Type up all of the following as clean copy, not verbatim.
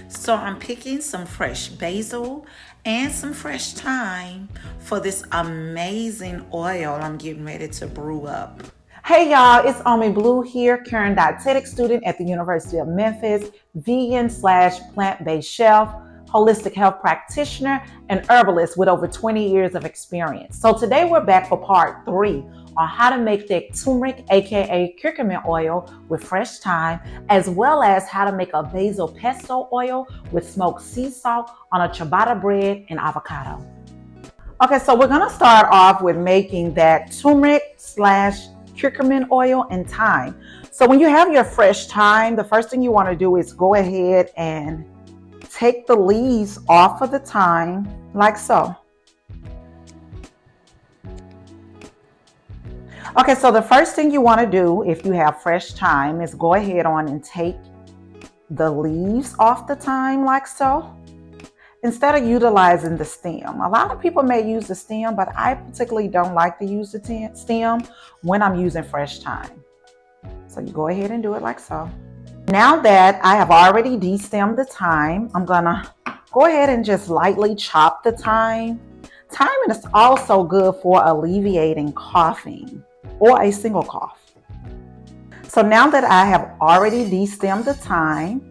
So I'm picking some fresh basil and some fresh thyme for this amazing oil I'm getting ready to brew up. Hey y'all, it's Omi Blue here, current dietetic student at the University of Memphis, vegan/plant-based chef, holistic health practitioner, and herbalist with over 20 years of experience. So today we're back for part 3 on how to make that turmeric, aka curcumin oil with fresh thyme, as well as how to make a basil pesto oil with smoked sea salt on a ciabatta bread and avocado. Okay, so we're gonna start off with making that turmeric/curcumin oil and thyme. So when you have your fresh thyme, the first thing you want to do is go ahead and take the leaves off of the thyme like so. Okay, so the first thing you want to do if you have fresh thyme is go ahead on and take the leaves off the thyme like so, instead of utilizing the stem. A lot of people may use the stem, but I particularly don't like to use the stem when I'm using fresh thyme. So you go ahead and do it like so. Now that I have already destemmed the thyme, I'm gonna go ahead and just lightly chop the thyme. Thyme is also good for alleviating coughing or a single cough. So now that I have already destemmed the thyme,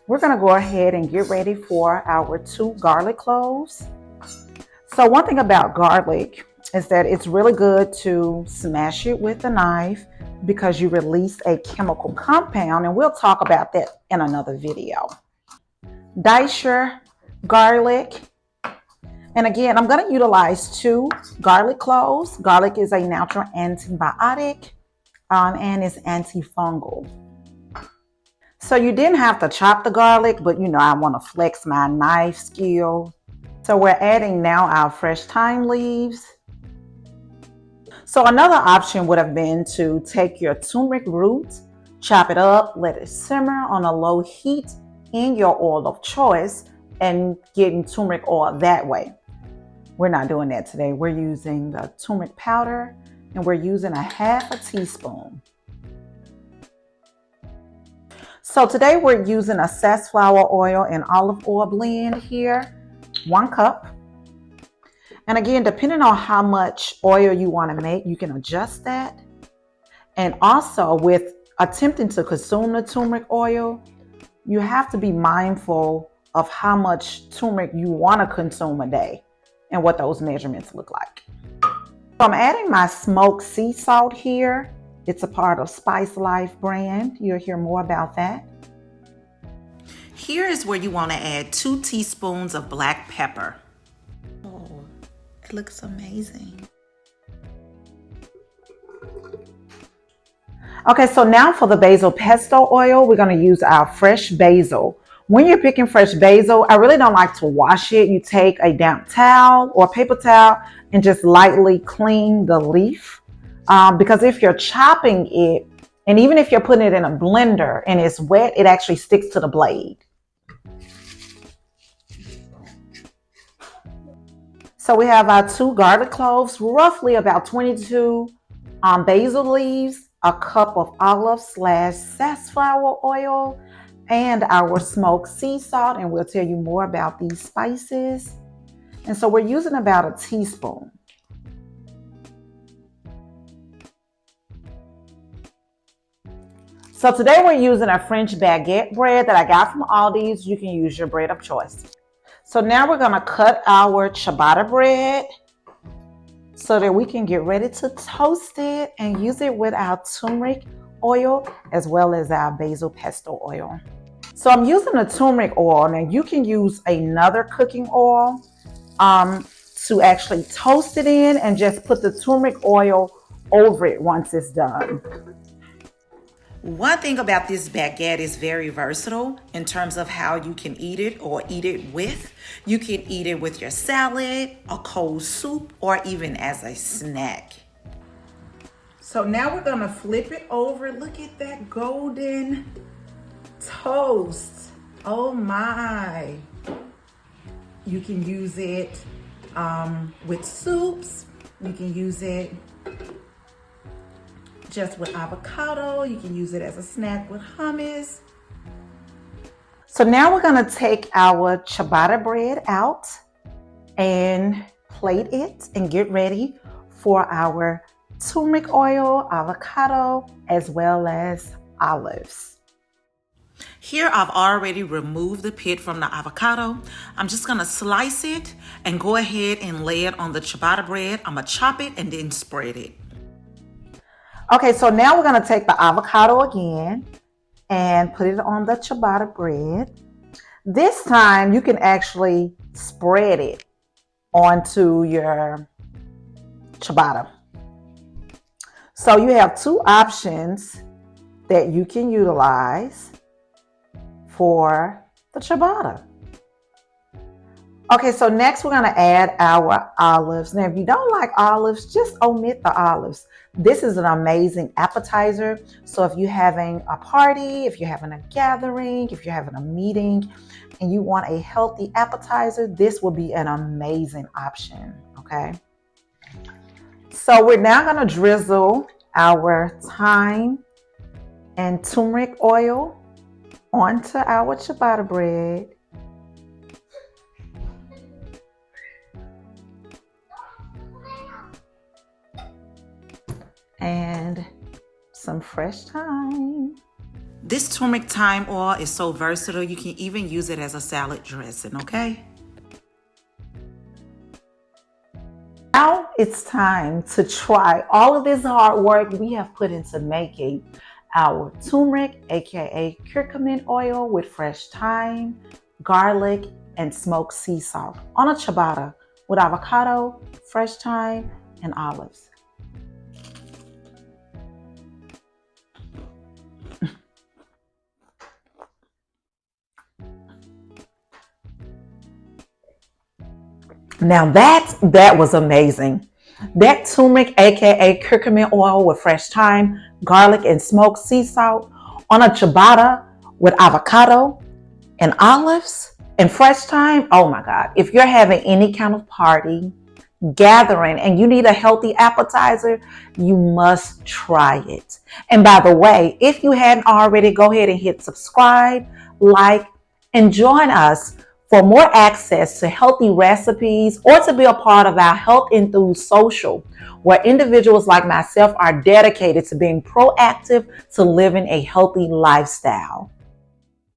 we're going to go ahead and get ready for our 2 garlic cloves. So one thing about garlic is that it's really good to smash it with a knife because you release a chemical compound, and we'll talk about that in another video. Dice your garlic. And again, I'm going to utilize 2 garlic cloves. Garlic is a natural antibiotic and is antifungal. So you didn't have to chop the garlic, but I want to flex my knife skill. So we're adding now our fresh thyme leaves. So another option would have been to take your turmeric root, chop it up, let it simmer on a low heat in your oil of choice, and getting turmeric oil that way. We're not doing that today. We're using the turmeric powder, and we're using a half a teaspoon. So today we're using a safflower oil and olive oil blend here, 1 cup. And again, depending on how much oil you want to make, you can adjust that. And also with attempting to consume the turmeric oil, you have to be mindful of how much turmeric you want to consume a day and what those measurements look like. So I'm adding my smoked sea salt here. It's a part of Spice Life brand. You'll hear more about that. Here is where you want to add 2 teaspoons of black pepper. Oh, it looks amazing. Okay, so now for the basil pesto oil, we're going to use our fresh basil. When you're picking fresh basil, I really don't like to wash it. You take a damp towel or paper towel and just lightly clean the leaf. Because if you're chopping it, and even if you're putting it in a blender and it's wet, it actually sticks to the blade. So we have our 2 garlic cloves, roughly about 22 basil leaves, a cup of olive/safflower oil, and our smoked sea salt, and we'll tell you more about these spices. And so we're using about a teaspoon. So today we're using a French baguette bread that I got from Aldi's. You can use your bread of choice. So now we're going to cut our ciabatta bread so that we can get ready to toast it and use it with our turmeric oil as well as our basil pesto oil. So I'm using the turmeric oil. Now you can use another cooking oil to actually toast it in and just put the turmeric oil over it once it's done. One thing about this baguette is very versatile in terms of how you can eat it or eat it with. You can eat it with your salad, a cold soup, or even as a snack. So now we're gonna flip it over. Look at that golden toast. Oh my. You can use it with soups. You can use it just with avocado. You can use it as a snack with hummus. So now we're going to take our ciabatta bread out and plate it and get ready for our turmeric oil, avocado, as well as olives. Here I've already removed the pit from the avocado. I'm just gonna slice it and go ahead and lay it on the ciabatta bread. I'm gonna chop it and then spread it. Okay, so now we're gonna take the avocado again and put it on the ciabatta bread. This time you can actually spread it onto your ciabatta. So you have two options that you can utilize for the ciabatta. Okay, so next we're going to add our olives. Now, if you don't like olives, just omit the olives. This is an amazing appetizer. So if you're having a party, if you're having a gathering, if you're having a meeting, and you want a healthy appetizer, this will be an amazing option, okay? So we're now going to drizzle our thyme and turmeric oil onto our ciabatta bread. And some fresh thyme. This turmeric thyme oil is so versatile, you can even use it as a salad dressing, okay? Now it's time to try all of this hard work we have put into making our turmeric, aka curcumin oil with fresh thyme, garlic, and smoked sea salt on a ciabatta with avocado, fresh thyme, and olives. Now that was amazing. That turmeric, aka curcumin oil with fresh thyme, garlic, and smoked sea salt on a ciabatta with avocado and olives and fresh thyme. Oh my God. If you're having any kind of party, gathering, and you need a healthy appetizer, you must try it. And by the way, if you hadn't already, go ahead and hit subscribe, like, and join us for more access to healthy recipes or to be a part of our Health Enthused Social, where individuals like myself are dedicated to being proactive to living a healthy lifestyle.